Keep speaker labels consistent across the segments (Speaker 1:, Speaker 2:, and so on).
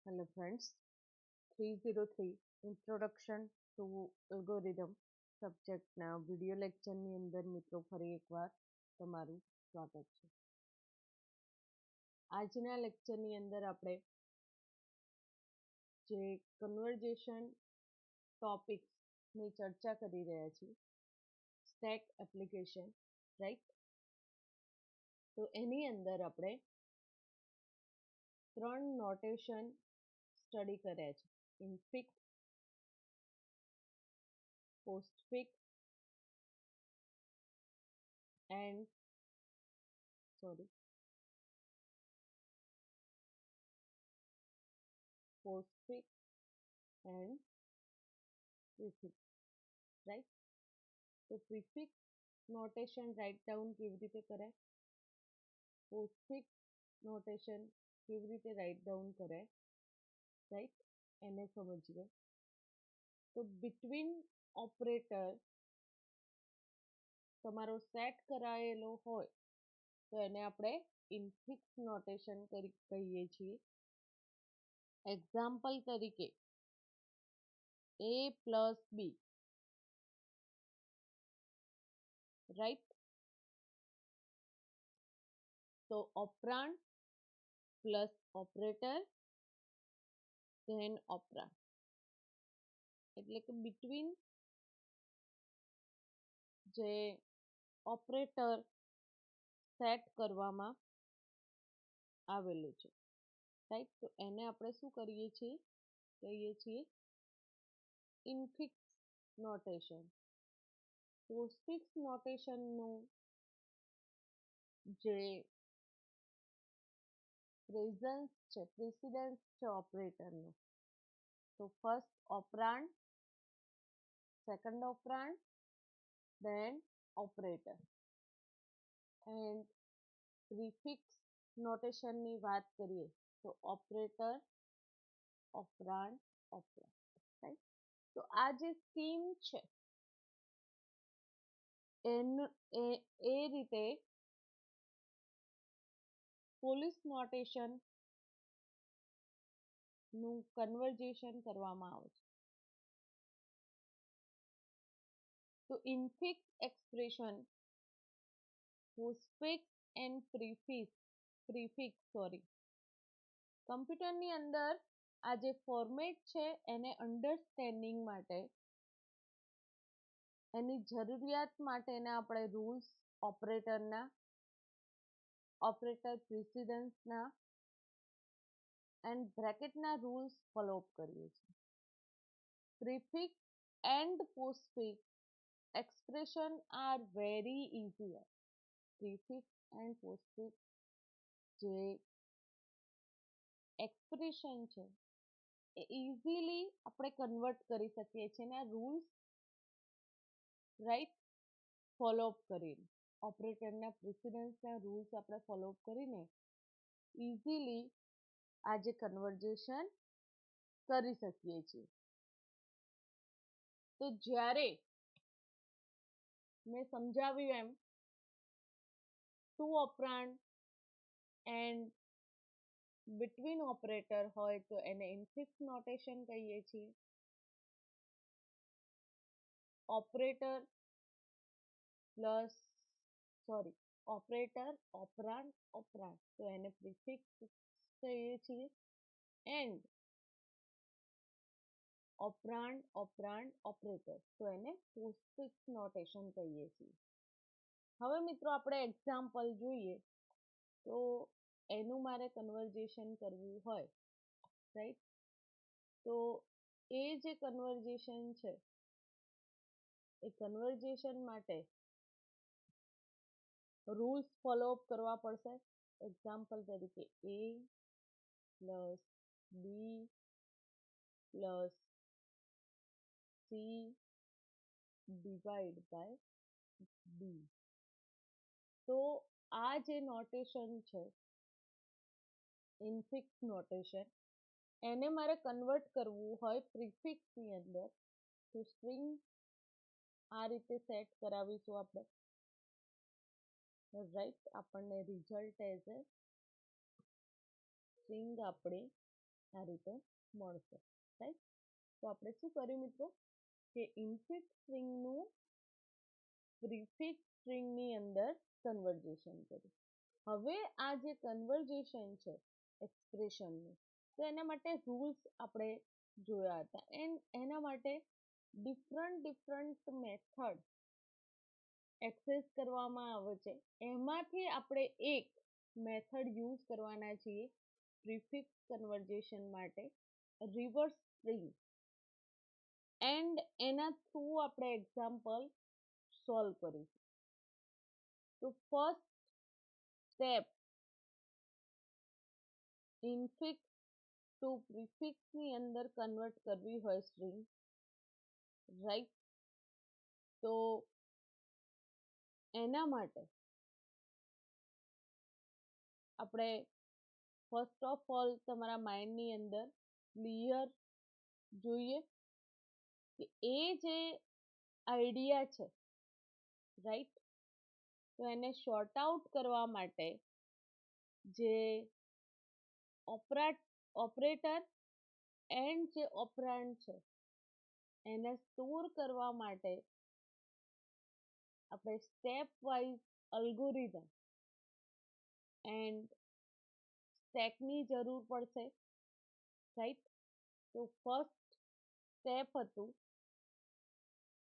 Speaker 1: Hello friends, 303 Introduction to Algorithm સબ્જેક્ટના video લેક્ચરની અંદર મિત્રો ફરી એકવાર તમારું સ્વાગત છે. આજના લેક્ચરની અંદર આપણે જે કન્વર્જેશન ટોપિક્સની ચર્ચા કરી રહ્યા છીએ, સ્ટેક એપ્લિકેશન, રાઈટ? તો એની અંદર આપણે 3 નોટેશન સ્ટડી કર્યા છે: infix, postfix and postfix and prefix, right? તો પ્રીફિક્સ નોટેશન રાઇટ ડાઉન કેવી રીતે કરાય, પોસ્ટફિક્સ નોટેશન કેવી રીતે રાઇટ ડાઉન કરાય, રાઈટ? એને સમજીએ. તો બિટવીન ઓપરેટર તમારો સેટ કરાયેલો હોય તો એને આપણે ઇનફિક્સ નોટેશન કહીએ છીએ. એક્ઝામ્પલ તરીકે a પ્લસ બી, રાઈટ? તો operand plus operator than operand, એટલે કે બિટવીન જે ઓપરેટર સેટ કરવામાં આવેલું છે, રાઈટ? તો એને આપણે શું કરીએ છીએ, કહીએ છીએ ઇનફિક્સ નોટેશન. પોસ્ટફિક્સ નોટેશનનું જે પ્રેસિડન્સ છે ઓપરેટરનું, તો first operand, second operand, then operator. And prefix નોટેશનની વાત કરીએ તો ઓપરેટર, ઓપરાન્ડ, ઓપરાન્ડ, રાઈટ? તો આ જે સ્કીમ છે એ રીતે પોલિશ નોટેશન નું કન્વર્જેશન કરવામાં આવે છે. તો ઇનફિક્સ એક્સપ્રેશન, પોસ્ટફિક્સ એન્ડ પ્રીફિક્સ કમ્પ્યુટરની અંદર આ જે ફોર્મેટ છે એને અન્ડરસ્ટેન્ડિંગ માટે, એની જરૂરિયાત માટેના આપણે રૂલ્સ ઓપરેટર પ્રિસિડન્સના એન્ડ બ્રેકેટના રૂલ્સ ફોલો અપ કરીએ છીએ. Prefix and postfix expression are very easier. Prefix and postfix જે એક્સપ્રેશન છે એ ઇઝીલી આપણે કન્વર્ટ કરી શકીએ છીએ અને રૂલ્સ રાઈટ ફોલો અપ કરીને, ઓપરેટરના પ્રિસિડન્સના રૂલ્સ આપણે ફોલો અપ કરીને ઇઝીલી આ જે કન્વર્જેશન કરી શકીએ છીએ. તો જ્યારે મેં સમજાવ્યું એમ two operand and between operator હોય તો એને ઇનફિક્સ નોટેશન કહીએ છીએ. ઓપરેટર ઓપરાન્ડ, ઓપરાન્ડ તો એને પ્રીફિક્સ કહીએ છીએ. એન્ડ ઓપરાન્ડ, ઓપરેટર તો એને પોસ્ટફિક્સ નોટેશન કહીએ છીએ. હવે મિત્રો આપણે એક્ઝામ્પલ જોઈએ. તો એનું મારે કન્વર્જેશન કરવું હોય, રાઈટ? તો એ જે કન્વર્જેશન છે એ કન્વર્જેશન માટે રૂલ્સ ફોલો અપ કરવા પડશે. એક્ઝામ્પલ તરીકે a plus B plus C divide by D. તો આ જે નોટેશન છે ઇનફિક્સ નોટેશન, એને મારે કન્વર્ટ કરવું હોય પ્રીફિક્સની અંદર તો સ્ટ્રિંગ આ રીતે સેટ કરાવીશું આપણે, રાઈટ? આપણને રિઝલ્ટ એઝ એ સ્ટ્રિંગ આપણી આ રીતે મળશે, રાઈટ. તો આપણે શું કર્યું મિત્રો કે ઇન્ફિક્સ સ્ટ્રિંગનું પ્રીફિક્સ સ્ટ્રિંગની અંદર કન્વર્ઝેશન કર્યું. હવે આ જે કન્વર્ઝેશન છે એક્સપ્રેશનનું, તો એના માટે રૂલ્સ આપણે જોયા હતા. એના માટે ડિફરન્ટ મેથડ એક્સેસ કરવામાં આવે છે. એમાંથી આપણે એક મેથડ યુઝ કરવાના છીએ પ્રીફિક્સ કન્વર્ઝેશન માટે, રિવર્સ સ્ટ્રિંગ. એન્ડ એના થ્રુ આપણે એક્ઝામ્પલ સોલ્વ કરીશું. તો ફર્સ્ટ સ્ટેપ ઇન્ફિક્સ ટુ પ્રીફિક્સની અંદર કન્વર્ટ કરવી હોય સ્ટ્રિંગ, રાઈટ. તો એના માટે આપણે ફર્સ્ટ ઓફ ઓલ તમારા માઇન્ડની અંદર ક્લિયર જોઈએ કે એ જે આઈડિયા છે, રાઈટ, તો એને શોર્ટ આઉટ કરવા માટે જે ઓપરેટર એન્ડ જે ઓપરાન્ડ છે એને સ્ટોર કરવા માટે આપણે સ્ટેપ વાઇઝ અલ્ગોરિધમ એન્ડ સ્ટેકની જરૂર પડશે, રાઈટ. તો ફર્સ્ટ સ્ટેપ હતું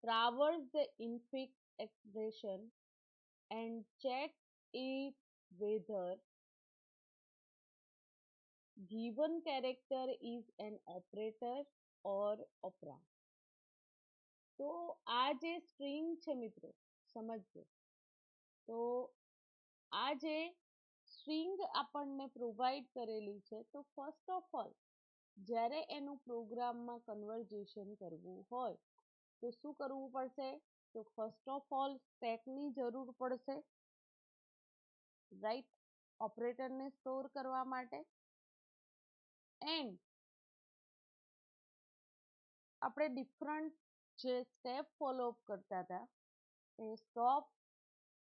Speaker 1: traverse the infix expression and check if whether given character is an operator or operand. તો આ જે સ્ટ્રિંગ છે મિત્રો, સમજજો. તો આ જે સ્ટ્રિંગ આપણને પ્રોવાઈડ કરેલી છે, તો ફર્સ્ટ ઓફ ઓલ જ્યારે એનું પ્રોગ્રામમાં કન્વર્ઝેશન કરવું હોય તો શું કરવું પડશે? તો ફર્સ્ટ ઓફ ઓલ સ્ટેકની જરૂર પડશે, રાઈટ, ઓપરેટરને સ્ટોર કરવા માટે. એન્ડ આપણે ડિફરન્ટ જે સ્ટેપ ફોલો કરતા હતા એ સ્ટોપ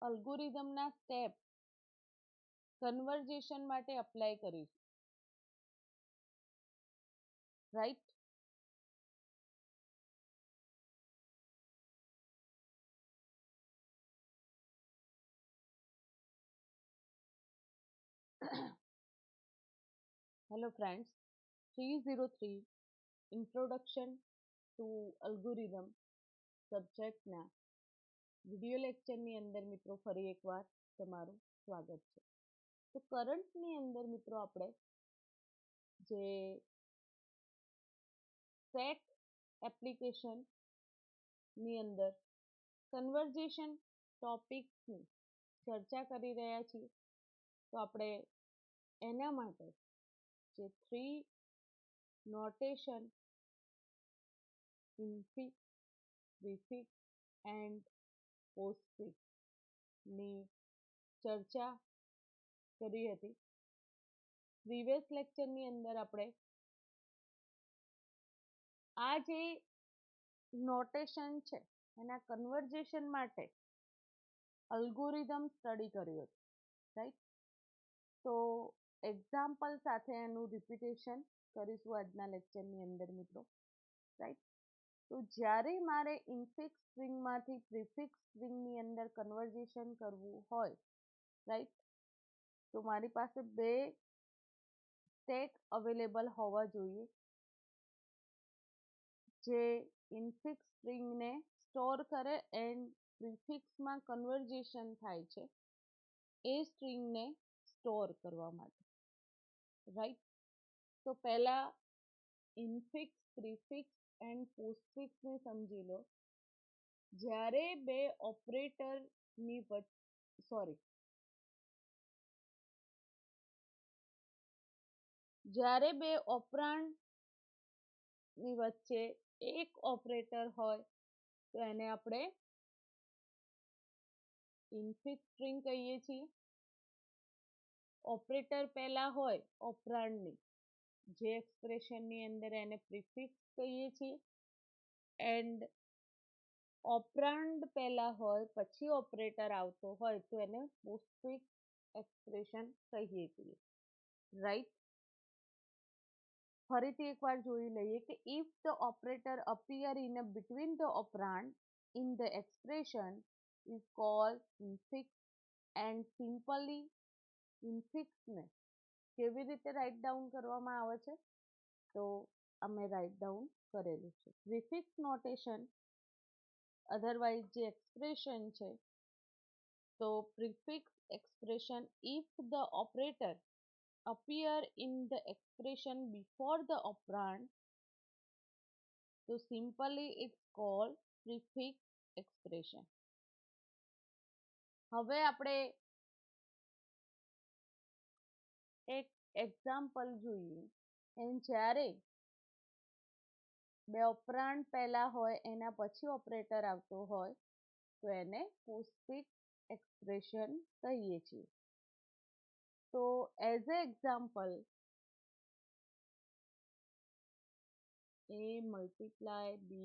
Speaker 1: અલ્ગોરિધમના સ્ટેપ કન્વર્ઝેશન માટે અપ્લાય કરીશું, right. Hello friends, 303 introduction to algorithm સબ્જેક્ટના વિડિયો લેક્ચરની અંદર મિત્રો ફરી એકવાર તમારું સ્વાગત છે. તો કરંટની અંદર મિત્રો આપણે જે સેટ એપ્લિકેશનની અંદર કન્વર્ઝેશન ટોપિક્સની ચર્ચા કરી રહ્યા છીએ. તો આપણે એના માટે જે 3 નોટેશન ઇન્ફિક્સ, પ્રીફિક્સ એન્ડ પોસ્ટફિક્સની ચર્ચા કરી હતી. પ્રીવિયસ લેક્ચરની અંદર આપણે આ જે નોટેશન છે એના કન્વર્ઝેશન માટે અલ્ગોરિધમ સ્ટડી કર્યું હતું, રાઈટ. તો એક્ઝામ્પલ સાથે એનું રિપીટેશન કરીશું આજના લેક્ચરની અંદર મિત્રો, રાઈટ. તો જ્યારે મારે ઇન્ફિક્સ સ્ટ્રિંગમાંથી પ્રીફિક્સ સ્ટ્રિંગની અંદર કન્વર્ઝેશન કરવું હોય, રાઈટ, તો મારી પાસે બે સ્ટેક અવેલેબલ હોવા જોઈએ જે ઇન્ફિક્સ સ્ટ્રિંગને સ્ટોર કરે એન્ડ પ્રીફિક્સમાં કન્વર્ઝેશન થાય છે એ સ્ટ્રિંગને સ્ટોર કરવા માટે, રાઈટ. તો પહેલા ઇન્ફિક્સ, પ્રીફિક્સ એન્ડ પોસ્ટફિક્સને સમજી લો. જ્યારે બે ઓપરેટરની જ્યારે બે ઓપરાન્ડની વચ્ચે એક ઓપરેટર હોય તો એને આપણે ઇન્ફિક્સ સ્ટ્રિંગ કહીએ છીએ. ઓપરેટર પહેલા હોય ઓપરાન્ડની જે એક્સપ્રેશનની અંદર એને પ્રીફિક્સ કહીએ છીએ. એન્ડ ઓપરાન્ડ પહેલા હોય પછી ઓપરેટર આવતો હોય તો એને પોસ્ટફિક્સ એક્સપ્રેશન કહીએ છીએ, રાઈટ. ફરીથી એકવાર જોઈ લઈએ કે if the operator appear in a between the operand in the expression is called infix and simply infix ને કેવી રીતે રાઇટ ડાઉન કરવામાં આવે છે તો અમે રાઇટ ડાઉન કરેલું છે પ્રિફિક્સ નોટેશન અધરવાઇઝ જે એક્સપ્રેશન છે તો prefix expression if the operator appear in the expression before the operand so simply it's called prefix expression. હવે આપણે એક એક્ઝામ્પલ જોઈએ એન્ડ જ્યારે બે ઓપરાન્ડ પહેલા હોય એના પછી ઓપરેટર આવતો હોય તો એને પોસ્ટફિક્સ એક્સપ્રેશન કહીએ છીએ. તો as a example a multiply b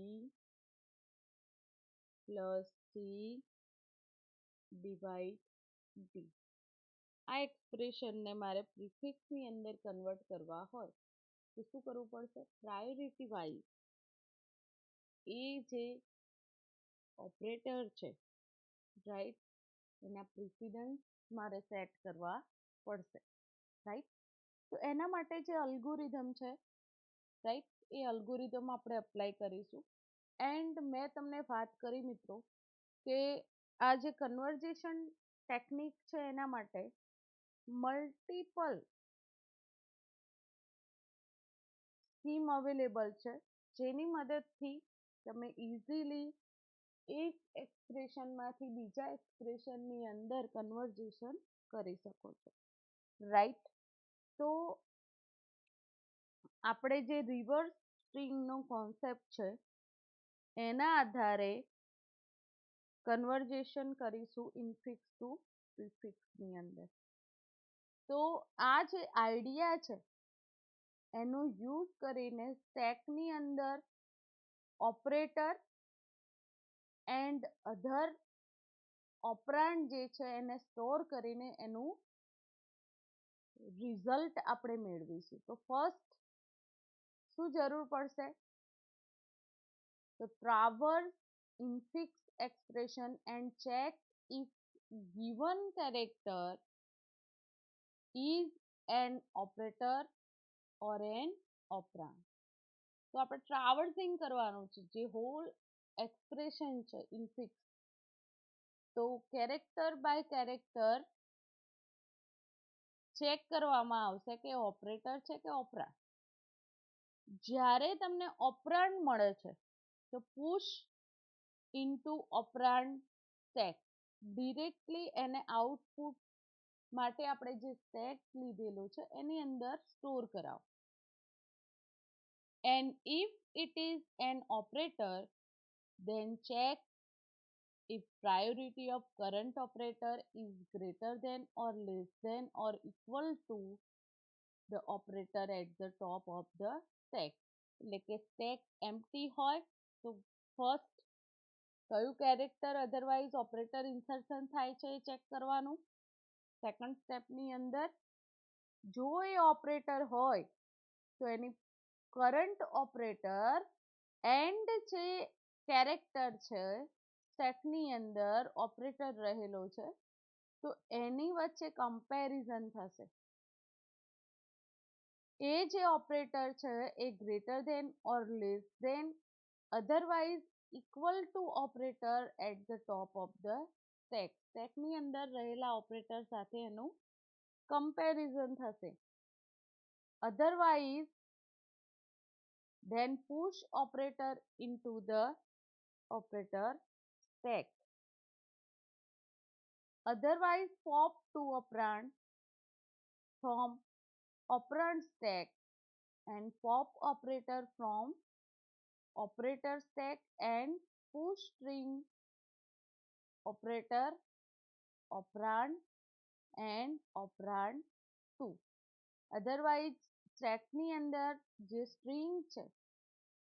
Speaker 1: plus c divide d આ એક્સપ્રેશનને મારે પ્રિફિક્સની અંદર કન્વર્ટ કરવા હોય તો શું કરવું પડશે પ્રાયોરિટી વાઇઝ એ જે ઓપરેટર છે રાઈટ એના પ્રિસિડન્સ મારે સેટ કરવા પડશે રાઈટ તો એના માટે જે અલ્ગોરિધમ છે રાઈટ એ અલ્ગોરિધમ આપણે અપ્લાય કરીશું એન્ડ મેં તમને વાત કરી મિત્રો કે આ જે કન્વર્ઝેશન ટેકનિક છે એના માટે મલ્ટિપલ સ્કીમ અવેલેબલ છે જેની મદદથી તમે ઇઝીલી એક એક્સપ્રેશનમાંથી બીજા એક્સપ્રેશનની અંદર કન્વર્ઝેશન કરી શકો છો રાઈટ તો આપણે જે રિવર્સ સ્ટ્રિંગનો કોન્સેપ્ટ છે એના આધારે કન્વર્ઝેશન કરીશું ઇન્ફિક્સ ટુ પ્રિફિક્સની અંદર તો આ જે આઈડિયા છે એનો યુઝ કરીને સ્ટેકની અંદર ઓપરેટર એન્ડ અધર ઓપરાન્ડ જે છે એને સ્ટોર કરીને એનું રિઝલ્ટ આપણે મેળવીશું તો ફર્સ્ટ શું જરૂર પડશે તો traverse infix expression and check if given character is an operator or an operand તો આપણે ટ્રાવર્સિંગ કરવાનું છે જે હોલ એક્સપ્રેશન છે ઇન્ફિક્સ તો કેરેક્ટર બાય કેરેક્ટર ચેક કરવામાં આવશે કે ઓપરેટર છે કે ઓપરાન્ડ જ્યારે તમને ઓપરાન્ડ મળે છે તો push into operand stack directly એને આઉટપુટ માટે આપણે જે સ્ટેક લીધેલો છે એની અંદર સ્ટોર કરાવો and if it is an operator then check if priority of current operator is greater than or less than or equal to the operator at the top of the stack એટલે કે stack empty હોય તો first કયું character otherwise operator insertion થાય છે એ check કરવાનું second સ્ટેપની અંદર જો એ ઓપરેટર હોય તો એની કરંટ ઓપરેટર એન્ડ જે કેરેક્ટર છે સ્ટેકની અંદર ઓપરેટર રહેલો છે તો એની વચ્ચે કમ્પેરિઝન થશે એ જે ઓપરેટર છે એ greater than or less than otherwise equal to operator at the top of the stack સ્ટેકની અંદર રહેલા ઓપરેટર સાથે એનું કમ્પેરિઝન થશે otherwise then push operator into the operator stack otherwise pop to operand from operand stack and pop operator from operator stack and push string operator operand and operand 2 otherwise સ્ટેકની અંદર જે string છે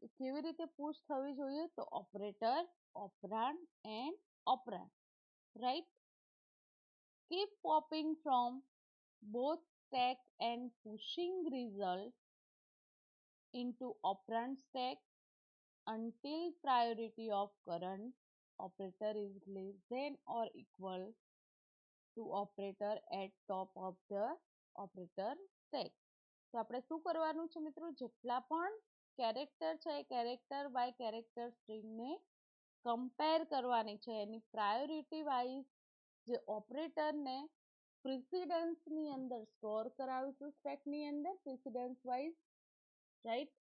Speaker 1: એ કેવી રીતે push થવી જોઈએ તો operator operand and operand right keep popping from both stack and pushing result into operand stack until priority of current operator is less than or equal to operator at top of the operator stack. તો આપણે શું કરવાનું છે મિત્રો, જેટલા પણ character છે એ character by character સ્ટ્રિંગને compare કરવાની છે, એની પ્રાયોરિટી વાઇઝ જે ઓપરેટરને પ્રિસિડન્સની અંદર સ્ટોર કરાવીશું સ્ટેકની અંદર precedence wise, right.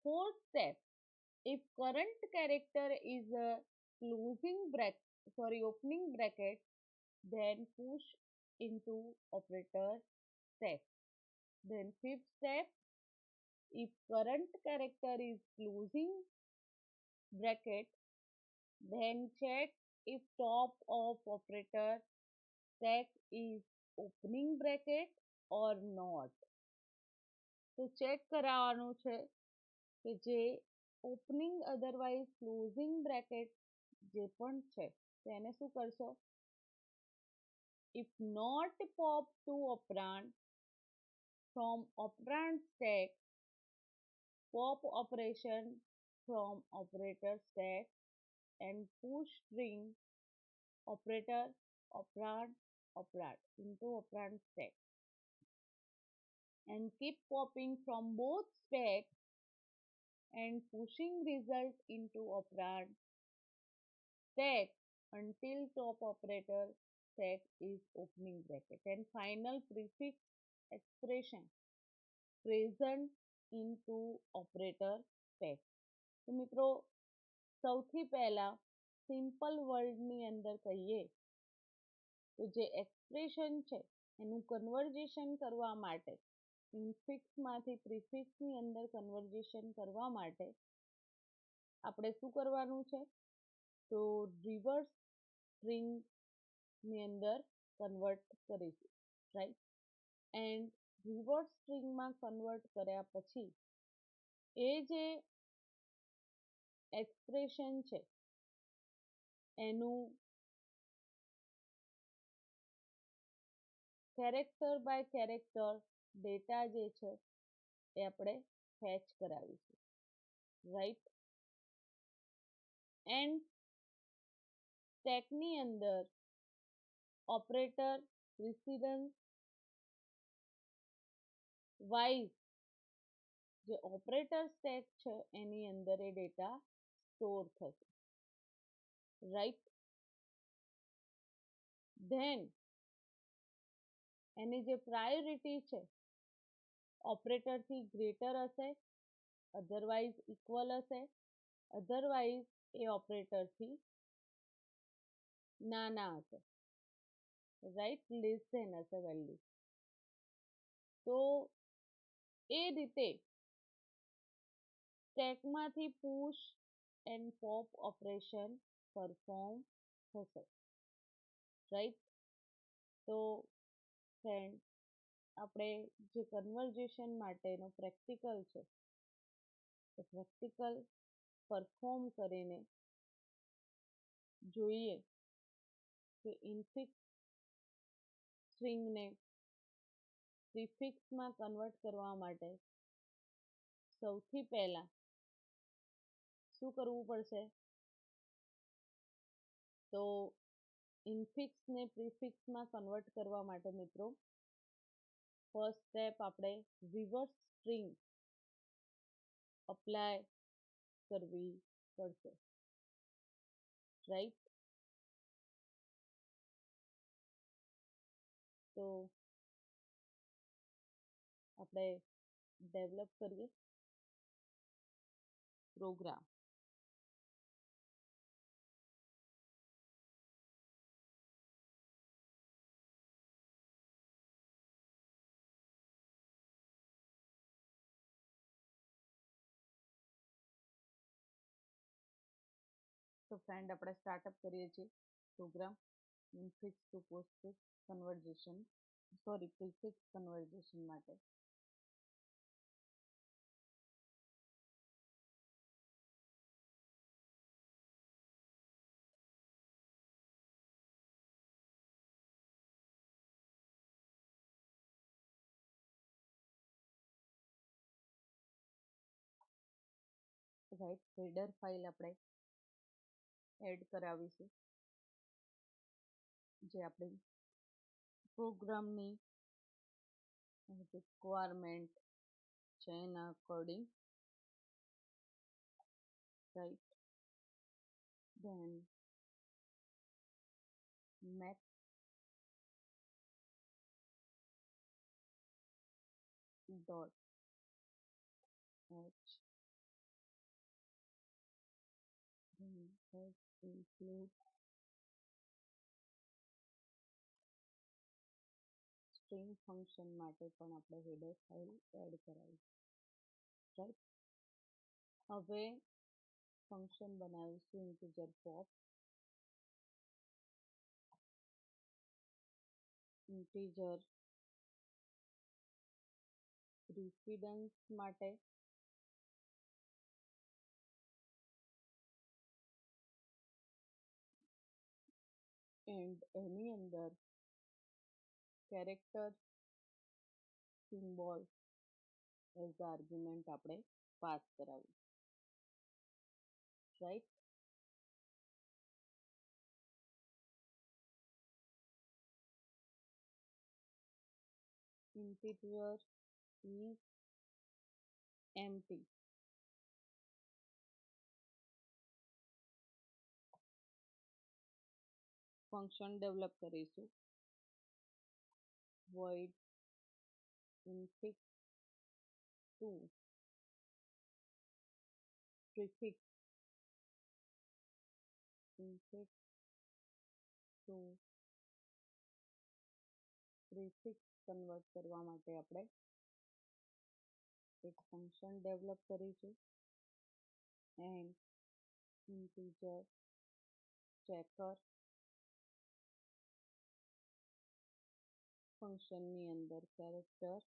Speaker 1: Fourth step, if current character is a opening bracket, then push into operator stack. Then fifth step, if current character is closing bracket, then check if top of operator stack is opening bracket or not. તો check કરાવવાનું છે કે જે opening otherwise closing bracket જે પણ છે તેને શું કરશો, if not pop to operand from operand stack, pop operation from operator stack and push string operator operand into operand stack and keep popping from both stack and pushing result into operand stack until top operator stack is opening bracket and final prefix expression present into operator stack. તો મિત્રો સૌથી પહેલા simple વર્ડની અંદર કહીએ તો જે expression છે એનું કન્વર્જેશન કરવા માટે ઇન્ફિક્સમાંથી પ્રિફિક્સની અંદર કન્વર્જેશન કરવા માટે આપણે શું કરવાનું છે, તો રિવર્સ સ્ટ્રિંગની અંદર કન્વર્ટ કરીશું, રાઈટ. એન્ડ રિવર્સ સ્ટ્રિંગમાં કન્વર્ટ કર્યા પછી એ જે એક્સપ્રેશન છે એનું કેરેક્ટર બાય કેરેક્ટર ડેટા જે છે એ આપણે ફેચ કરાવીશું, રાઈટ. એન્ડ સ્ટેકની અંદર ઓપરેટર પ્રિસિડન્સ વાઇઝ જે ઓપરેટર સ્ટેક છે એની અંદર એ ડેટા સ્ટોર થશે, રાઈટ. ધેન એની જે પ્રાયોરિટી છે ઓપરેટરથી ગ્રેટર હશે, અધરવાઇઝ ઇક્વલ હશે, અધરવાઇઝ એ ઓપરેટરથી નાના હશે, રાઈટ, લેસ ધેન હશે વેલ્યુ. તો એ રીતે સ્ટેકમાંથી push and pop operation perform થશે, રાઈટ. તો ફ્રેન્ડ આપણે જે કન્વર્જેશન માટેનો પ્રેક્ટિકલ છે એ પ્રેક્ટિકલ પરફોર્મ કરીને જોઈએ કે ઇન્ફિક્સ સ્ટ્રિંગને પ્રિફિક્સમાં કન્વર્ટ કરવા માટે સૌથી પહેલાં શું કરવું પડશે, તો ઇન્ફિક્સને પ્રિફિક્સમાં કન્વર્ટ કરવા માટે મિત્રો ફર્સ્ટ સ્ટેપ આપણે રિવર્સ સ્ટ્રિંગ અપ્લાય કરવી પડશે, રાઈટ. તો આપણે ડેવલપ કરીએ પ્રોગ્રામ. તો ફ્રેન્ડ આપણે સ્ટાર્ટઅપ કરીએ છીએ program infix to postfix conversion prefix conversion માટે. રાઈટ, હેડર ફાઇલ આપણે એડ કરાવીશું, જે આપણી પ્રોગ્રામની રિક્વાયરમેન્ટ છે એના according, right. Then math dot h, then let's include string function માટે પણ આપણે હેડર ફાઇલ એડ કરાવી, રાઈટ. હવે ફંક્શન બનાવીશું ઇન્ટિજર પોપ, ઇન્ટિજર પ્રીસિડન્સ માટે એન્ડ એની અંદર કેરેક્ટર સિમ્બોલ એઝ આર્ગ્યુમેન્ટ આપણે પાસ કરાવી, right. Integer is empty, function develop કરીશું, void infix to prefix, infix to prefix convert કરવા માટે આપણે એક ફંક્શન ડેવલપ કરીશું, એન્ડ ઇન્ટિજર ચેકર ફંક્શનની અંદર કેરેક્ટર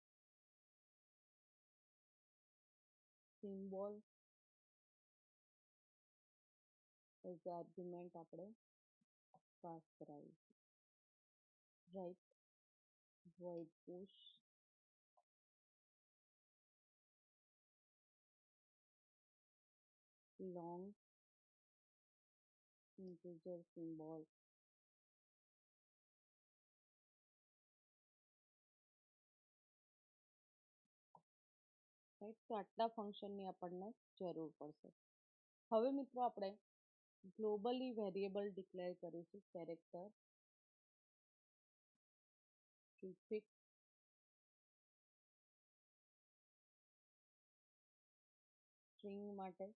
Speaker 1: સિમ્બોલ એઝ આર્ગ્યુમેન્ટ આપણે પાસ કરાવીશું, right. void push long integer symbol right. તો આટલા ફંક્શનની આપણને જરૂર પડશે. હવે મિત્રો આપણે ગ્લોબલી વેરિયેબલ ડિક્લેર કરીશું, કેરેક્ટર પ્રીફિક્સ સ્ટ્રિંગ માટે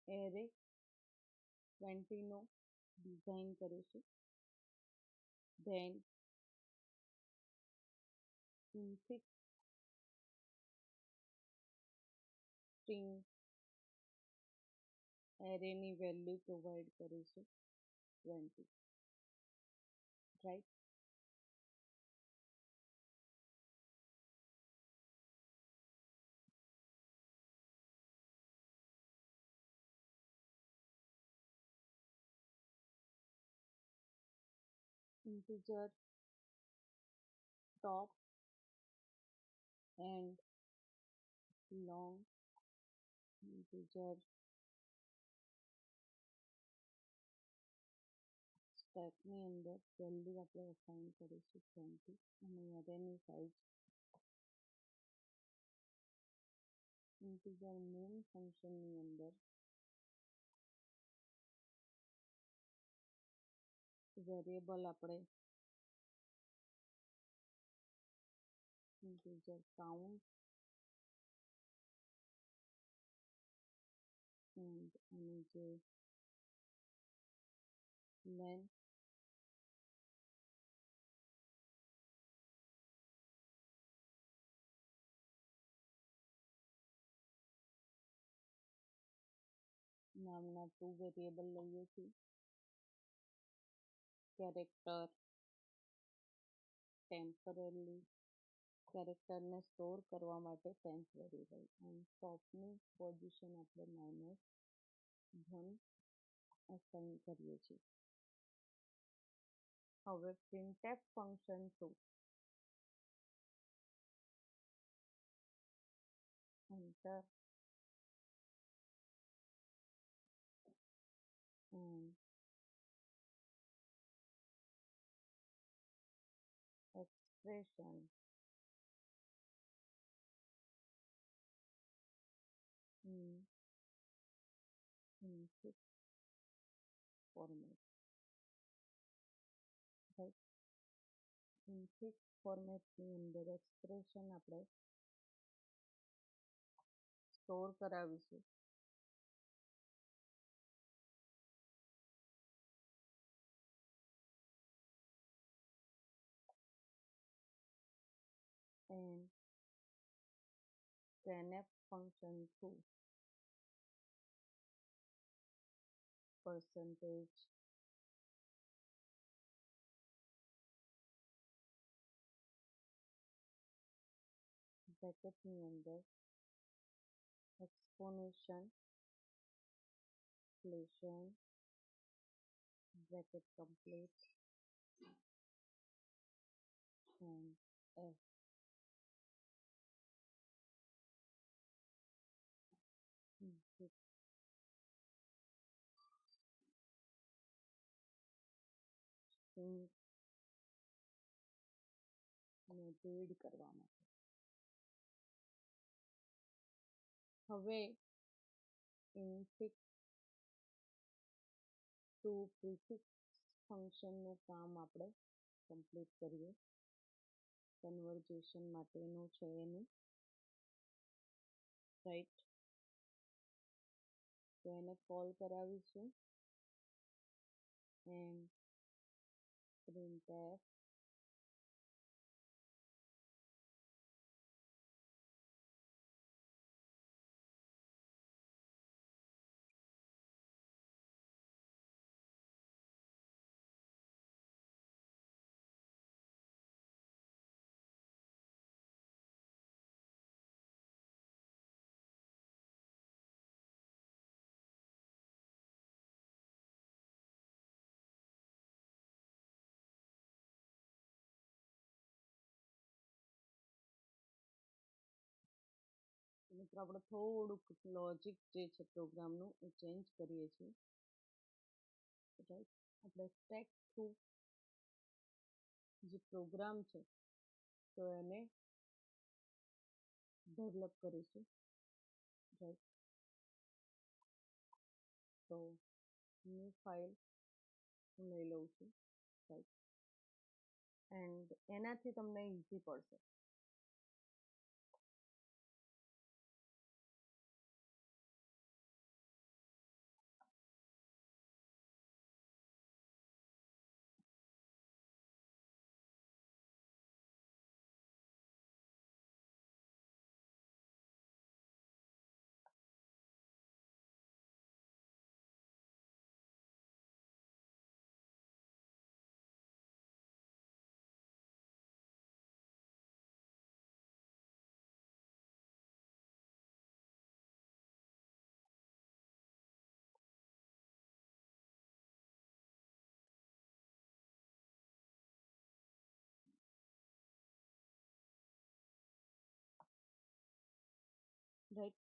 Speaker 1: એરે 20 નો ડિઝાઇન કરીશું, ધેન ઇન્ફિક્સ સ્ટ્રિંગ એરેની વેલ્યુ પ્રોવાઈડ કરીશું 20, right. Integer top and long integer સ્ટેકની અંદર વેલ્યુ આપણે અસાઇન કરીશું 20, અને એરેની સાઇઝ ઇન્ટિજર મેઇન ફંક્શનની અંદર વેરિયેબલ આપણે ઇન્ટિજર કાઉન્ટ એન્ડ અને જે લેન્થ નામના 2 વેરિયેબલ લઈએ છીએ, કેરેક્ટર ટેમ્પરરી કેરેક્ટરને સ્ટોર કરવા માટે ટેમ્પ વેરિયેબલ, અને ટોપની પોઝિશન આપણે -1 અસાઇન કરીએ છીએ. હવે printf function through enter and expression in fixed format, right? In fixed ફોર્મેટની અંદર એક્સપ્રેશન આપણે સ્ટોર કરાવીશું and scanf function through percentage બ્રેકેટની અંદર exponential inflation bracket complete and f input string ને રીડ કરવા માટે. હવે infix to prefix ફંક્શનનું કામ આપણે કમ્પ્લીટ કરીએ. કન્વર્જેશન માટેનું છે એનું, રાઈટ? તો એને કોલ કરાવીશું and printf મિત્રો આપણે થોડુંક લોજિક જે છે પ્રોગ્રામનું એ ચેન્જ કરીએ છીએ, રાઈટ? આપણે સ્ટેક થ્રુ જે પ્રોગ્રામ છે તો એને ડેવલપ કરીશું, રાઈટ? તો ન્યૂ ફાઇલ હું લઈ લઉં છું, રાઈટ? એન્ડ એનાથી તમને ઇઝી પડશે. રાઈટ?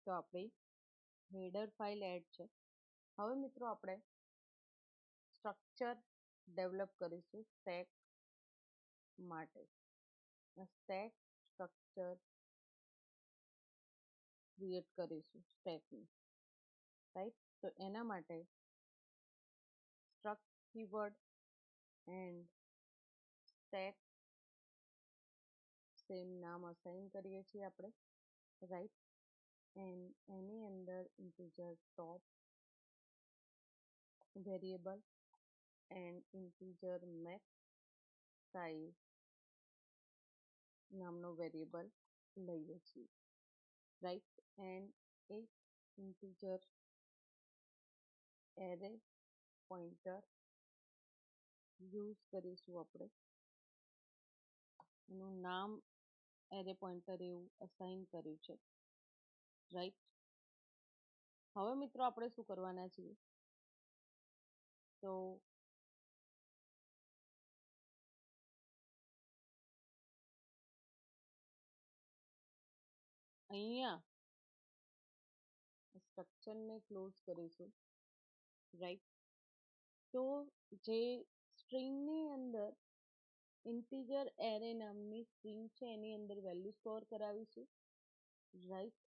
Speaker 1: તો આપણી હેડર ફાઇલ એડ છે. હવે મિત્રો આપણે સ્ટ્રક્ચર ડેવલપ કરીશું સ્ટેક માટે. સ્ટેક સ્ટ્રક્ચર ક્રિએટ કરીશું સ્ટેકની, રાઈટ? તો એના માટે struct keyword and stack same નામ અસાઇન કરીએ છીએ આપણે, રાઈટ? એન્ડ એની અંદર integer top variable and integer max size નામનો વેરિયેબલ લઈએ છીએ, રાઈટ? એન્ડ એક ઇન્ટીજર એરે પોઇન્ટર યુઝ કરીશું આપણે, એનું નામ એરે પોઇન્ટર એવું અસાઇન કર્યું છે, રાઈટ? હવે મિત્રો આપણે શું કરવાના છીએ, તો અહીંયા સ્ટ્રક્ચરને ક્લોઝ કરીશું રાઈટ. તો જે સ્ટ્રિંગની અંદર ઇન્ટીજર એરે નામની સ્ટ્રિંગ છે એની અંદર વેલ્યુ સ્ટોર કરાવીશું, right.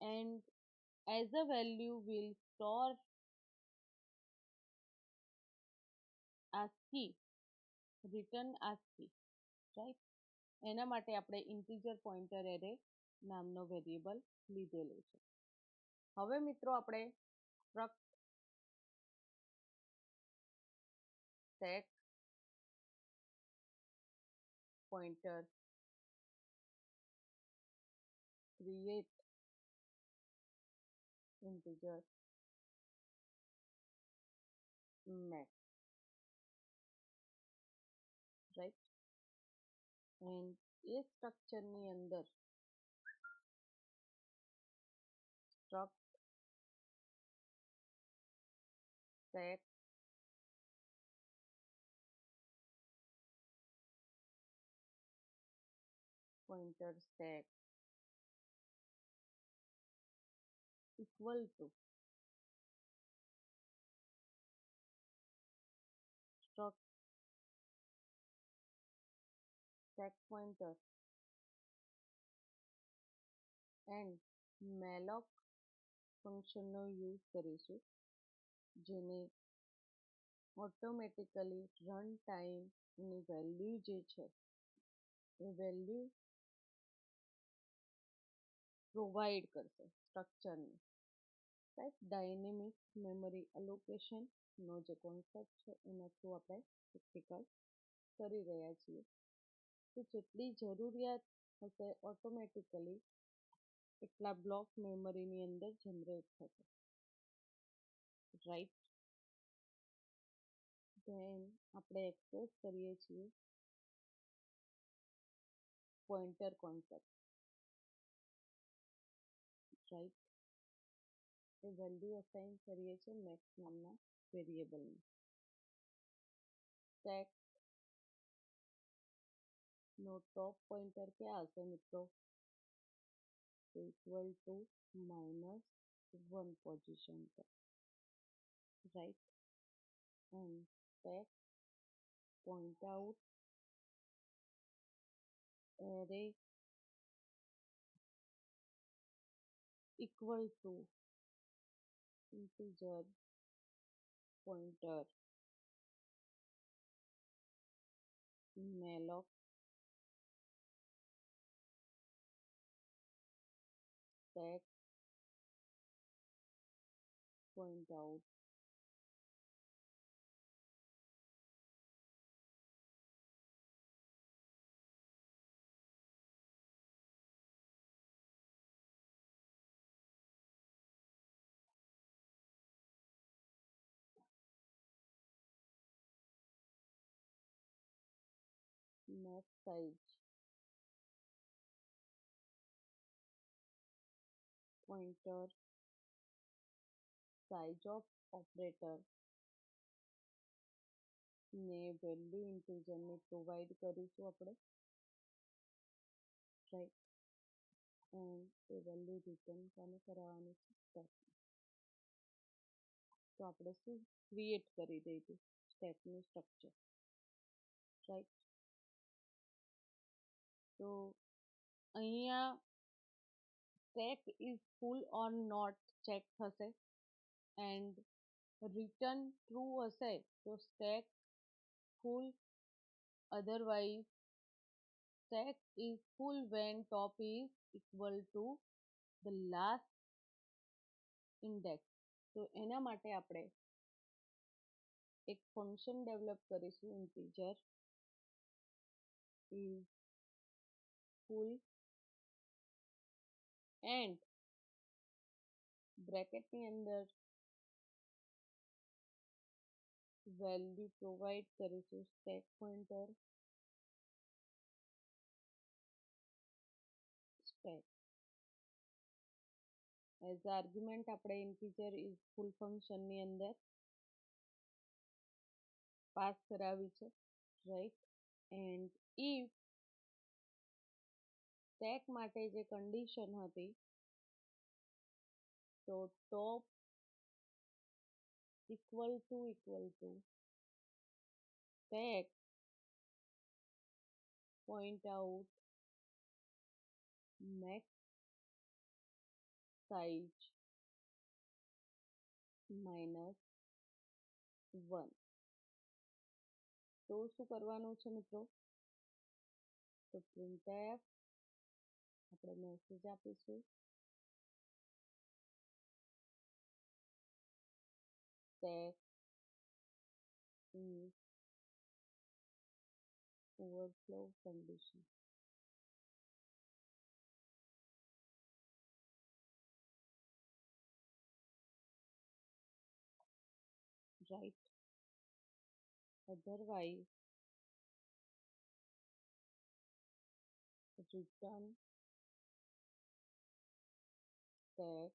Speaker 1: And as a value will store ASCII, return ASCII, right. એના માટે આપણે ઇન્ટીજર પોઇન્ટર એરે નામનો વેરિયેબલ લીધેલો છે. હવે મિત્રો આપણે struct stack pointer create integer make, right. And એ સ્ટ્રક્ચરની અંદર struct stack pointer stack equal to struct stack pointer and malloc ફંક્શનનો યુઝ કરીશું, જેને ઓટોમેટિકલી રન ટાઈમની વેલ્યુ જે છે એ વેલ્યુ પ્રોવાઈડ કરશે સ્ટ્રક્ચરની, રાઈટ. ડાયનેમિક મેમરી અલોકેશનનો જે કોન્સેપ્ટ છે એના થ્રુ આપણે પ્રેક્ટિકલ કરી રહ્યા છીએ. તો જેટલી જરૂરિયાત હશે ઓટોમેટિકલી એટલા બ્લોક મેમરીની અંદર જનરેટ થશે, રાઈટ. ધેન આપણે એક્સેસ કરીએ છીએ પોઇન્ટર કોન્સેપ્ટ, રાઈટ. એ વેલ્યુ અસાઇન કરીએ છીએ મેક્સ નામના વેરિયેબલને. સ્ટેકનો ટોપ પોઇન્ટર ક્યાં હશે મિત્રો? ઇક્વલ ટુ -1 પોઝિશન પર, right. And stack point out array equal to integer pointer malloc stack point out max size pointer size of operator ને વેલ્યુ ઇન્ટીજરને પ્રોવાઈડ કરીશું આપણે, right. And A value return કોને કરાવવાની છે? સ્ટેક. તો આપણે શું ક્રિએટ કરી દઈશું? સ્ટેકનું સ્ટ્રક્ચર, રાઈટ. તો અહીંયા stack is full or not check થશે એન્ડ રિટર્ન ટ્રુ હશે તો stack full, otherwise stack is full when top is equal to the last index. તો એના માટે આપણે એક ફંક્શન ડેવલપ કરીશું, ઇન્ટીજર is full એન્ડ બ્રેકેટની અંદર વેલ્યુ પ્રોવાઈડ કરીશું stack pointer stack. As argument આપણે ઇન્ટીજર ઇઝ ફૂલ ફંક્શનની અંદર પાસ કરાવી છે, રાઈટ. એન્ડ ઇફ સ્ટેક માટે જે કન્ડિશન હતી તો ટોપ equal to stack point out max size minus 1. તો શું કરવાનું છે મિત્રો? તો printf આપણે મેસેજ આપીશું stack is overflow condition. Right? Otherwise, return stack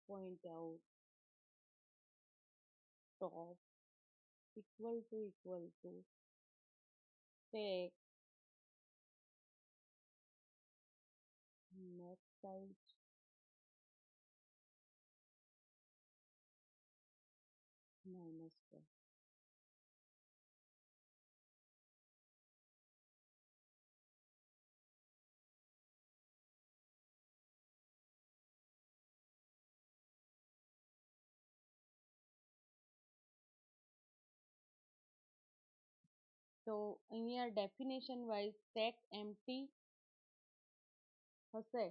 Speaker 1: point out top equal to stack max size minus 1. તો અહીંયા ડેફિનેશન વાઇઝ સ્ટેક એમ્પ્ટી હશે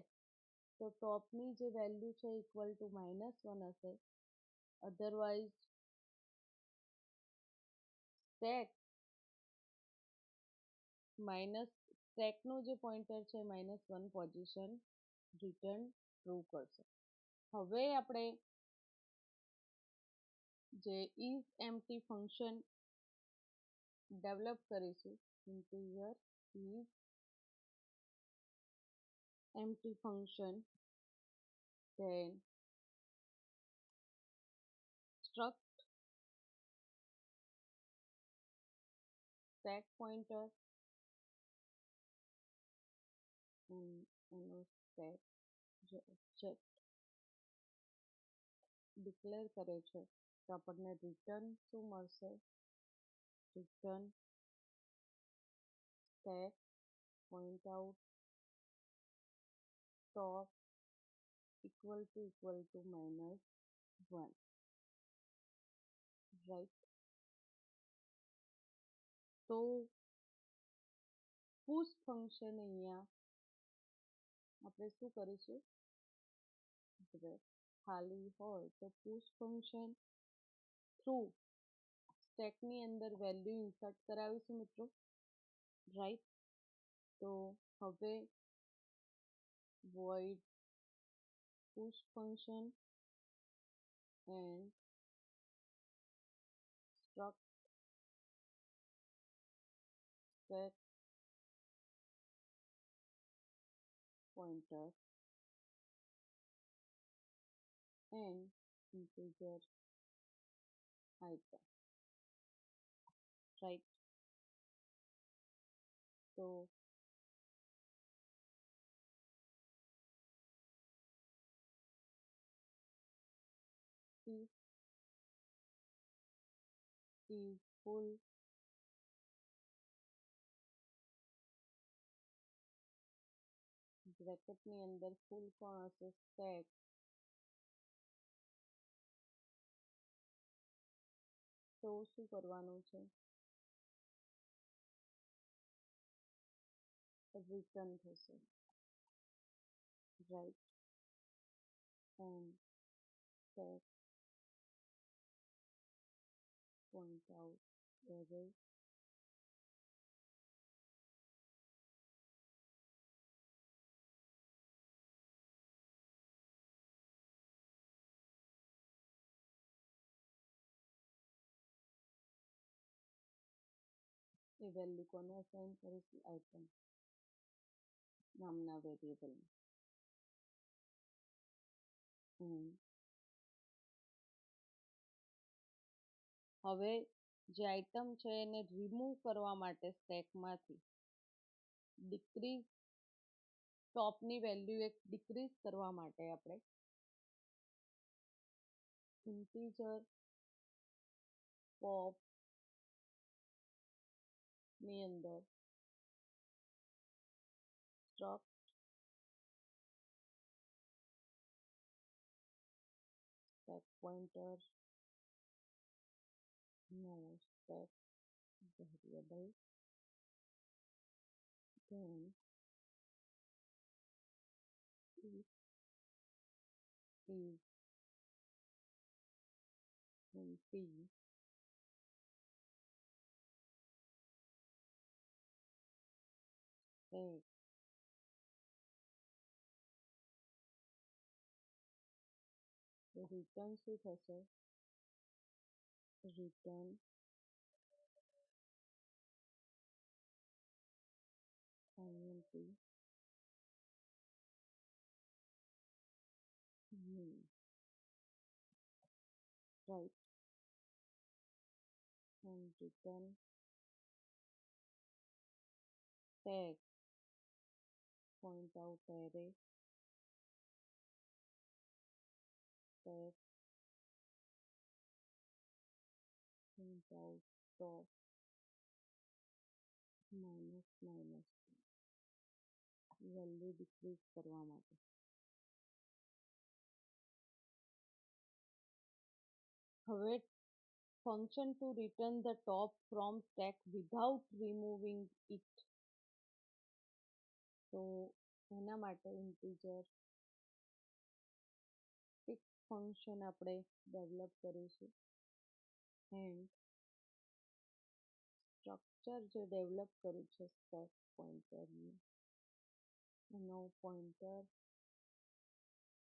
Speaker 1: તો ટોપની જે વેલ્યુ છે ઇક્વલ ટુ -1 હશે. અધરવાઇઝ સ્ટેક માઇનસ સ્ટેકનું જે પોઇન્ટર છે -1 પોઝિશન રિટર્ન ટ્રુ કરશે. હવે આપણે જે ઇઝ એમ્પ્ટી ફંક્શન ડેવલપ કરીશું integer is empty function then struct stack pointer એનો સ્ટેક જે ઓબ્જેક્ટ ડિક્લેર કરે છે તો આપણને રિટર્ન શું મળશે? Return stack point out top equal to -1. Right? તો પુશ ફંક્શન અહીંયા આપણે શું કરીશું? ખાલી હોય તો પુશ ફંક્શન થ્રુ સ્ટેકની અંદર વેલ્યુ ઇન્સર્ટ કરાવીશું મિત્રો. રાઈટ? તો હવે void push function and struct stack pointer and integer item. Right? તો if is full બ્રેકેટની અંદર ફૂલ કોણ હશે? સ્ટેક તો શું કરવાનું છે? રિટર્ન થશે. Right? And stack point out array એ વેલ્યુ કોને અસાઇન કરીશું? આઇટમ નામના વેરિયેબલ. હવે જે આઇટમ છે એને રિમૂવ કરવા માટે સ્ટેકમાંથી ડિક્રીઝ ટોપની વેલ્યુ એક ડિક્રીઝ કરવા માટે આપણે ઇન્ટીજર પોપ ની અંદર સ્ટ્રક્ટ સ્ટેક પોઇન્ટર નો stack variable then if is empty stack return શું થશે return int new right and return tag point out array tag point out top minus minus value decrease કરવા માટે હવે function to return the top from stack without removing it તો એના માટે integer pick function આપણે develop કરીશું and structure જે develop કર્યું છે સ્ટેક પોઇન્ટરનું એનો પોઇન્ટર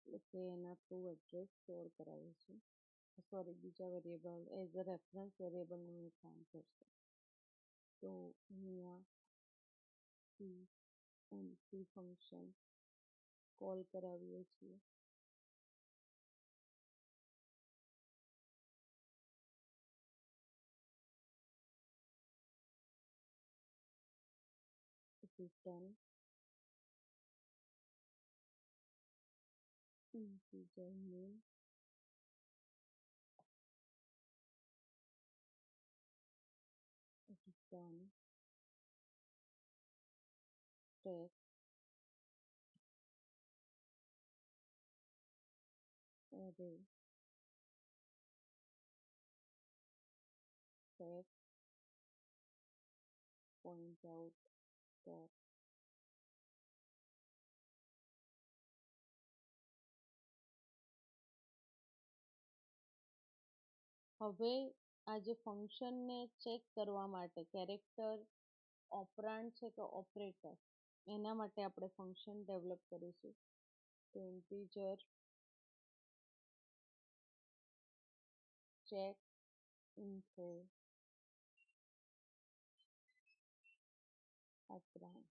Speaker 1: એટલે કે એના થ્રુ એડ્રેસ સ્ટોર કરાવીશું સોરી બીજા વેરિયેબલ એઝ અ રેફરન્સ વેરિયેબલનું એ કામ કરશે તો અહીંયા empty ફંક્શન કોલ કરાવીએ છીએ return integer name return stack array stack point out top હવે આ જે ફંક્શનને ચેક કરવા માટે કેરેક્ટર ઓપરાન્ડ છે કે ઓપરેટર એના માટે આપણે ફંક્શન ડેવલપ કરીશું તો ઇન્ટીજર ચેક ઇન્ફો ઓપરાન્ડ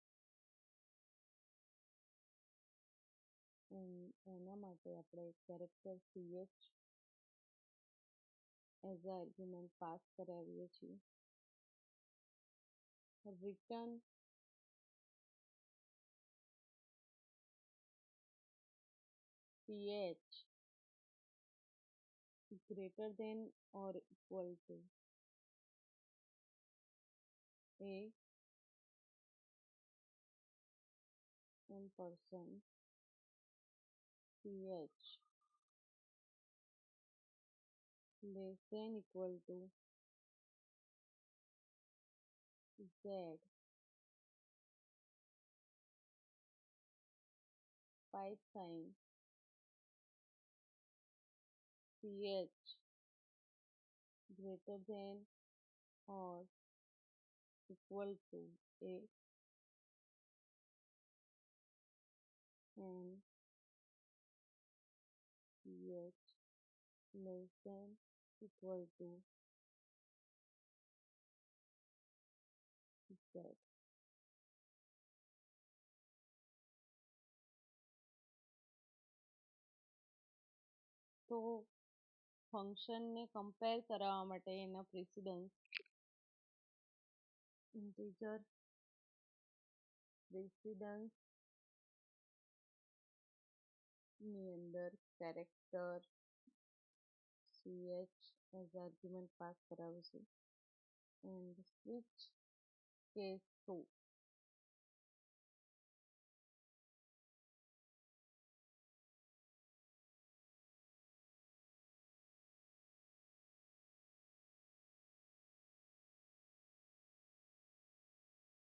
Speaker 1: એના માટે આપણે character ch as a argument pass કરાવીએ છીએ return ch greater than or equal to a and person ch less than equal to z pipe sign ch greater than or equal to a and ch less than equal to z તો ફંક્શનને compare કરાવવા માટે એના પ્રેસિડન્સ integer precedence ની અંદર character ch as argument pass કરાવીશું and switch case to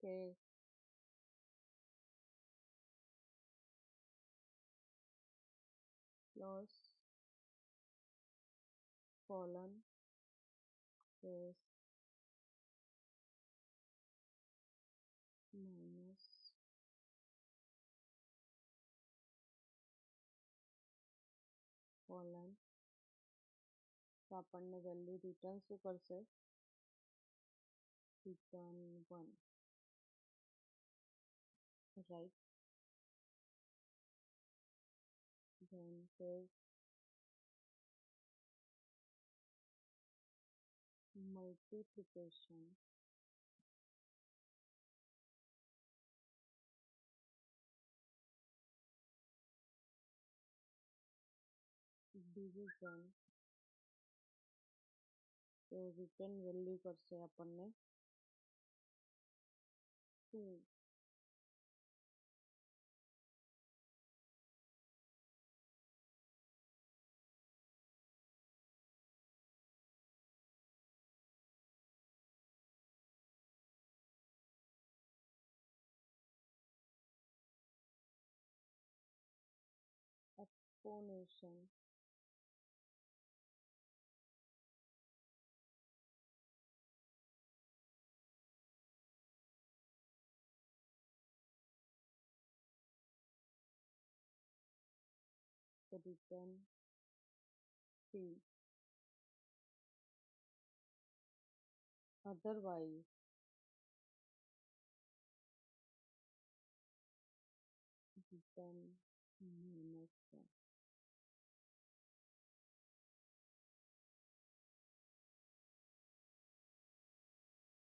Speaker 1: case plus colon case minus colon તો આપણને વેલ્યુ રિટર્ન શું કરશે return 1 right then says multiplication division તો રિટર્ન વેલ્યુ કરશે આપણને 2 exponential તો રિટર્ન 3 otherwise return -1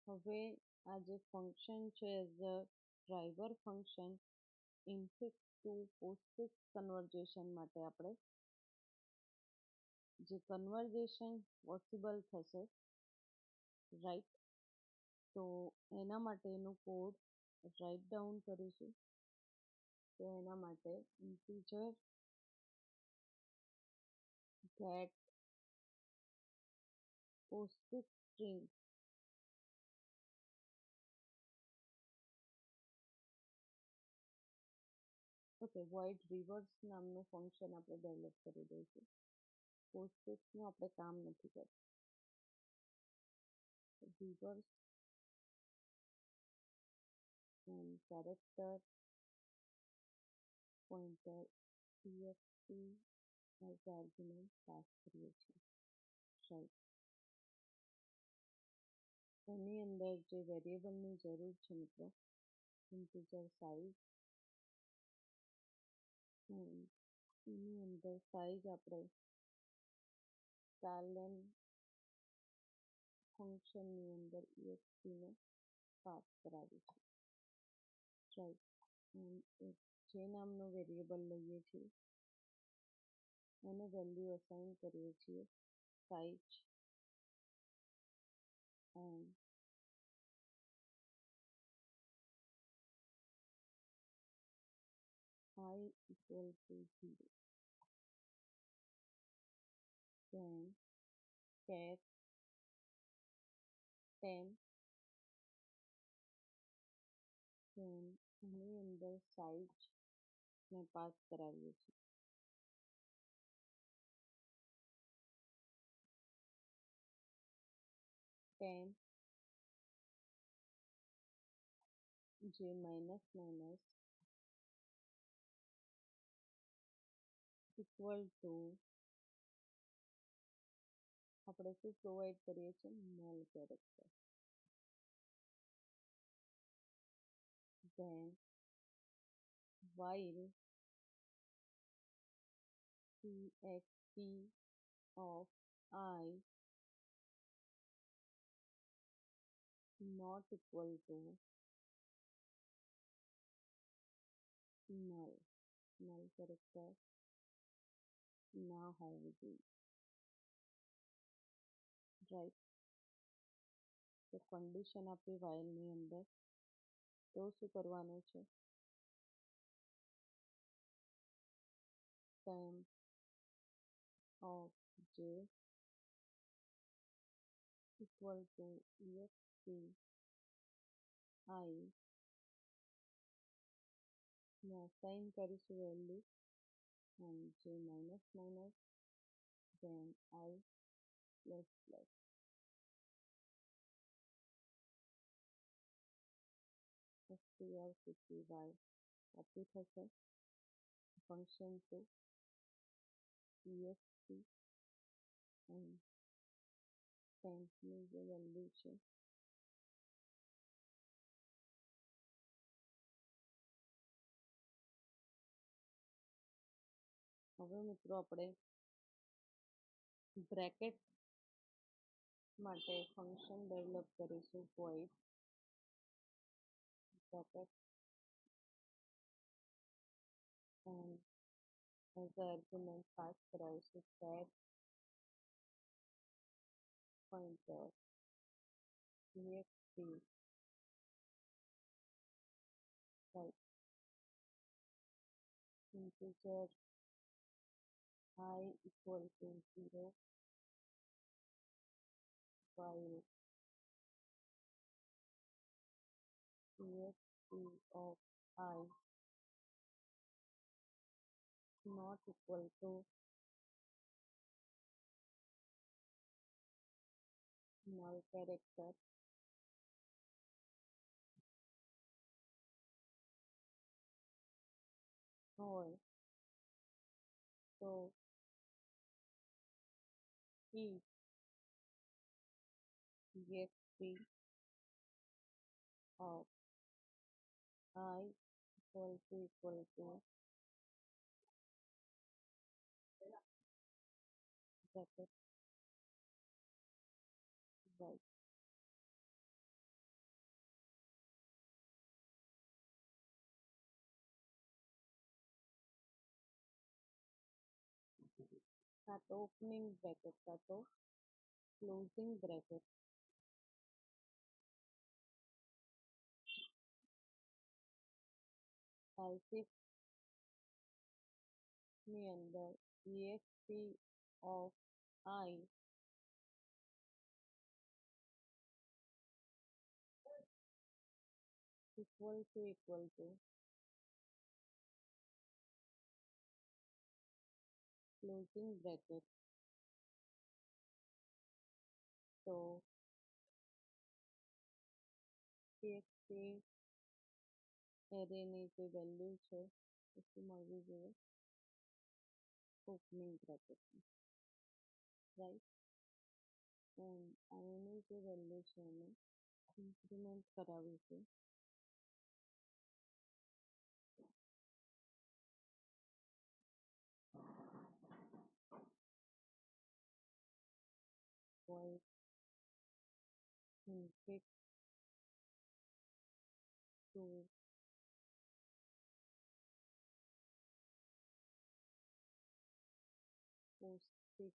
Speaker 1: હવે આ જે ફંક્શન છે as a driver function infix to postfix conversion માટે આપણે જે કન્વર્જેશન પોસિબલ થશે રાઈટ તો એના માટેનું કોડ રાઇટ ડાઉન કરીશું તો એના માટે integer get postfix string okay void reverse નામનું ફંક્શન આપણે ડેવલપ કરી દઈશું પોસ્ટફિક્સનું આપણે કામ નથી કરતું reverse and character pointer ext as argument pass કરીએ છીએ રાઈટ એની અંદર જે વેરિયેબલની જરૂર છે મિત્રો ઇન્ટીજર સાઇઝ એની અંદર સાઇઝ આપણે સ્ટારલેન ફંક્શનની અંદર extને પાસ કરાવીશું રાઈટ જે નામનો વેરિયેબલ લઈએ છીએ એને વેલ્યુ અસાઇન કરીએ છીએ size and I equal to 0 then char temp then એની અંદર સાઇઝ ને પાસ કરાવીએ છીએ temp જે માઇનસ માઇનસ ઇક્વલ ટુ આપણે શું પ્રોવાઈડ કરીએ છીએ null character then while txt of I not equal to null null character ના હોવું જોઈએ, રાઈટ. તો કન્ડિશન આપી whileની અંદર, તો શું કરવાનું છે? temp of j equal to exp I ને અસાઇન કરીશું value and j minus minus then I plus plus strcpy copy થશે ફંક્શન to exp and tempની જે વેલ્યુ છે હવે મિત્રો આપણે બ્રેકેટ માટે ફંક્શન ડેવલપ કરીશું void bracket and as a argument pass કરાવીશું set pointer exp right integer I equal to 0 while exp of I not equal to null character હોય તો if exp of I equal to bracket right કાં તો opening bracket કાં તો closing bracket else if ની અંદર exp of I equal to closing bracket તો txt એરેની જે વેલ્યુ છે એ શું મળવી જોઈએ ઓપનિંગ બ્રેકેટની રાઈટ એન્ડ આની જે વેલ્યુ છે એને increment કરાવીશું void infix to postfix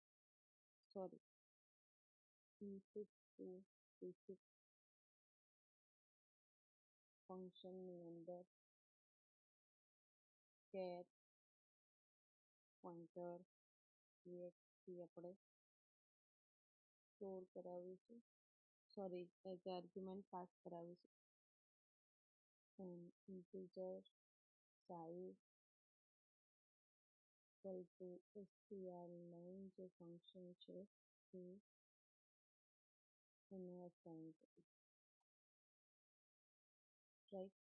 Speaker 1: sorry infix to basic ફંક્શનની અંદર char pointer ext આપણે સ્ટોર કરાવીશું સોરી એઝ આર્ગ્યુમેન્ટ પાસ કરાવીશું and integer size equal to str9 જે ફંક્શન છે એ એને અસાઇન કરીશું રાઈટ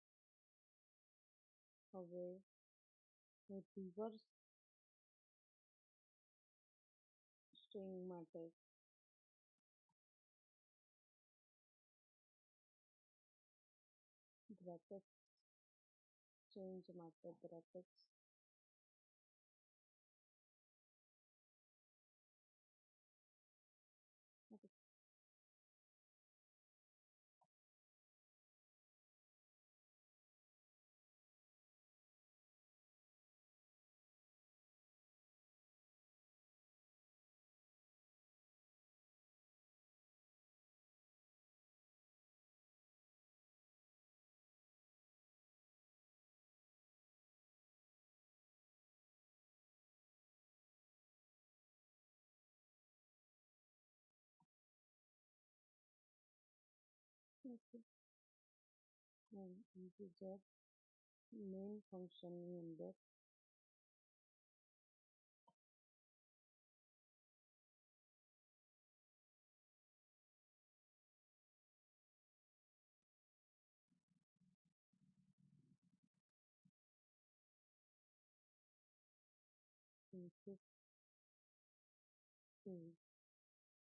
Speaker 1: હવે રિવર્સ સ્ટ્રિંગ માટે બ્રેકેટ ચેન્જ માટે બ્રેકેટ્સ ઓકે. ઇન્ટીજર મેઇન ફંક્શનની અંદર ઇનપુટ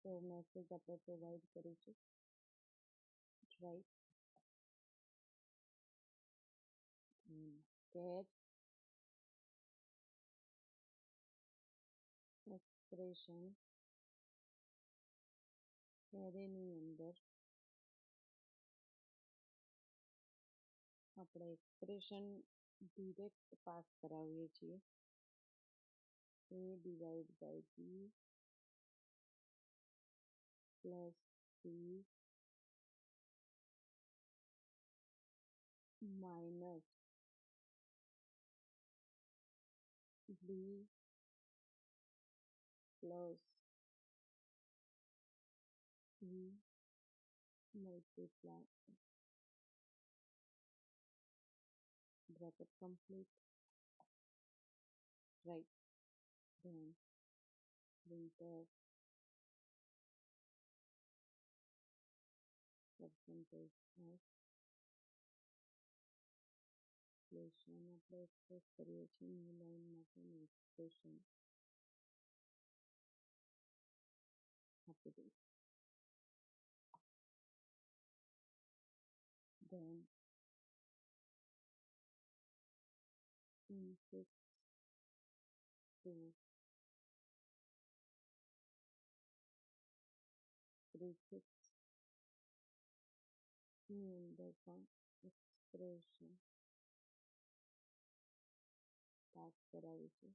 Speaker 1: તો મેસેજ આપણે પ્રોવાઈડ કરીશું, રાઈટ. કેર એક્સપ્રેશન એરેની અંદર આપણે એક્સપ્રેશન ડિરેક્ટ પાસ કરાવીએ છીએ, a divide by b plus c minus b plus c multiply bracket complete, right. Then printf percentage of inflation આપણે એક્સપ્રેસ કરીએ છીએ ન્યૂ લાઈન માટેનું એક્સપ્રેશન આપી દઈશું. Then input to prefix ની અંદર પણ એક્સપ્રેશન પાસ કરાવીશું.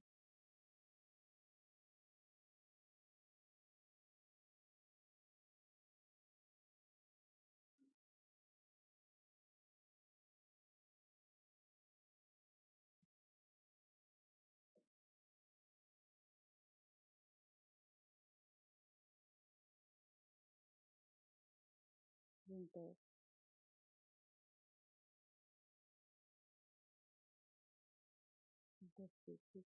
Speaker 1: Printf the prefix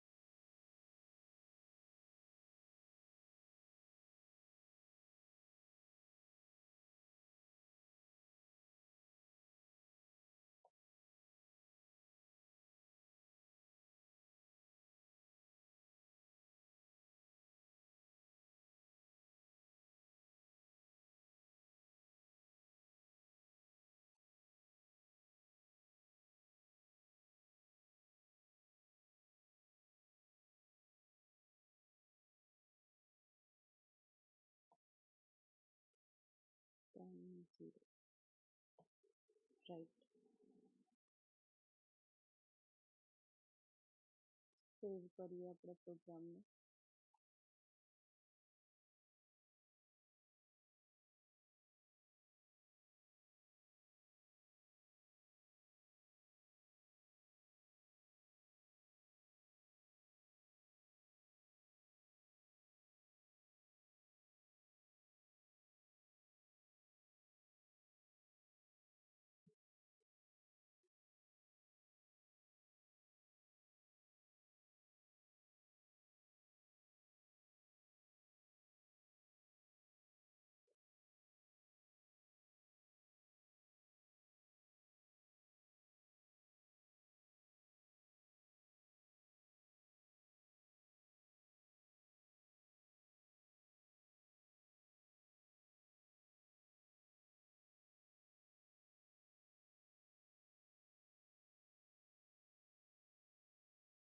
Speaker 1: time 0, right. Save કરીએ આપણે પ્રોગ્રામને.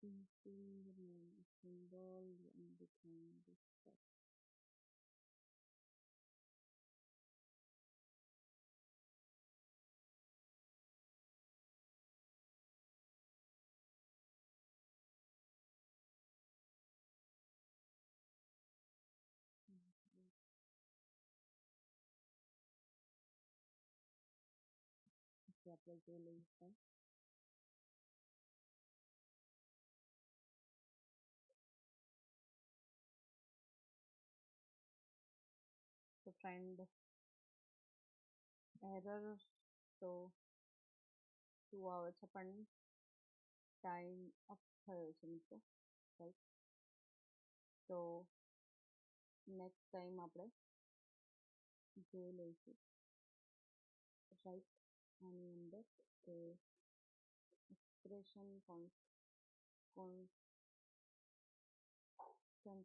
Speaker 1: Using the name symbol and between the steps. પછી આપણે જોઈ લઈશું. તો ફ્રેન્ડ એરર તો શું આવે છે પણ ટાઈમ અપ થયો છે મિત્રો, રાઈટ. તો નેક્સ્ટ ટાઈમ આપણે જોઈ લઈશું, રાઈટ. આની અંદર કે એક્સપ્રેશન કોન્સ્ટન્ટ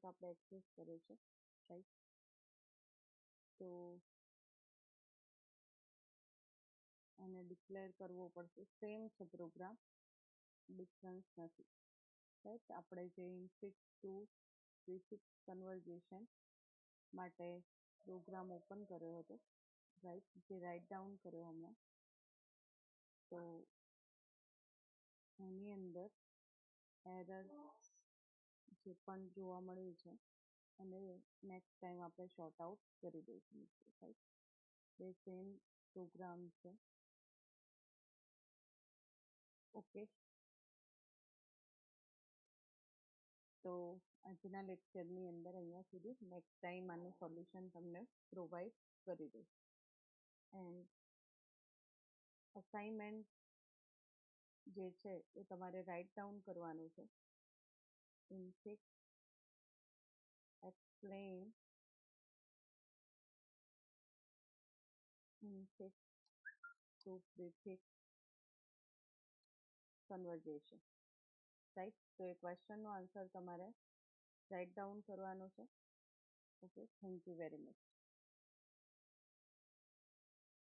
Speaker 1: આપણે એક્સેસ કરે છે, રાઈટ. તો આને ડિક્લેર કરવો પડશે. સેમ છે પ્રોગ્રામ, ડિફરન્સ નથી, રાઈટ. આપણે જે ઇનફિટ ટુ બેસિક કન્વર્ઝેશન માટે પ્રોગ્રામ ઓપન કર્યો હતો, રાઈટ, જે રાઇટ ડાઉન કર્યો હમણાં. તો એની અંદર એરર જે પણ જોવા મળ્યું છે અને નેક્સ્ટ ટાઈમ આપણે શોર્ટ આઉટ કરી દઈશું, રાઈટ. એ સેમ પ્રોગ્રામ છે. ઓકે. તો આજના લેક્ચરની અંદર અહીંયા સુધી. નેક્સ્ટ ટાઈમ આનું સોલ્યુશન તમને પ્રોવાઈડ કરી દઈશ. એન્ડ અસાઇનમેન્ટ જે છે એ તમારે રાઇટ ડાઉન કરવાનું છે. Infix explain infix to prefix conversion, right. તો એ ક્વેશ્ચનનો આન્સર તમારે રાઇટ ડાઉન કરવાનો છે. Okay, thank you very much.